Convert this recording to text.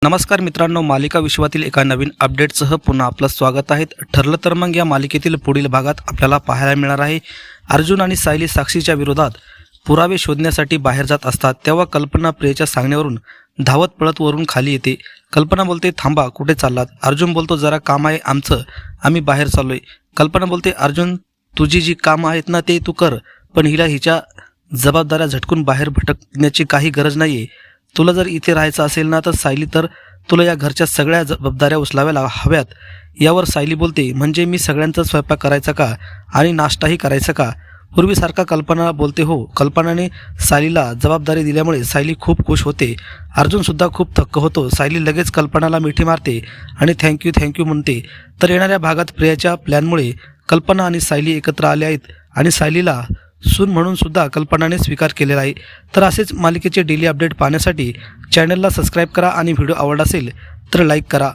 नमस्कार मित्रांनो, मालिका विश्वातील एका नवीन अपडेटसह पुन्हा आपलं स्वागत आहे. ठरलं तर मग या मालिकेतील पुढील भागात आपल्याला पाहायला मिळणार आहे. अर्जुन आणि सायली साक्षीच्या विरोधात पुरावे शोधण्यासाठी बाहेर जात असतात तेव्हा कल्पना प्रियेच्या सांगण्यावरून धावत पळत वरून खाली येते. कल्पना बोलते, थांबा, कुठे चाललात? अर्जुन बोलतो, जरा काम आहे आमचं, आम्ही बाहेर चाललोय. कल्पना बोलते, अर्जुन तुझी जी कामं आहेत ना ते तू कर, पण हिला हिच्या जबाबदाऱ्या झटकून बाहेर भटकण्याची काही गरज नाही आहे. तुला जर इथे राहायचं असेल ना तर सायली, तर तुला या घरच्या सगळ्या जबाबदाऱ्या उचलाव्या हव्यात. यावर सायली बोलते, म्हणजे मी सगळ्यांचा स्वयंपाक करायचा का आणि नाश्ताही करायचा का? पूर्वीसारखा कल्पना बोलते, हो. कल्पनाने सायलीला जबाबदारी दिल्यामुळे सायली खूप खुश होते. अर्जुनसुद्धा खूप थक्क होतो. सायली लगेच कल्पनाला मिठी मारते आणि थँक्यू म्हणते. तर येणाऱ्या भागात प्रियाच्या प्लॅनमुळे कल्पना आणि सायली एकत्र आले आहेत आणि सायलीला सून म्हणून सुद्धा कल्पनाने स्वीकार केलेला आहे. तर असेच मालिकेचे डेली अपडेट पाहण्यासाठी चॅनलला सबस्क्राईब करा आणि व्हिडिओ आवडला असेल तर लाईक करा.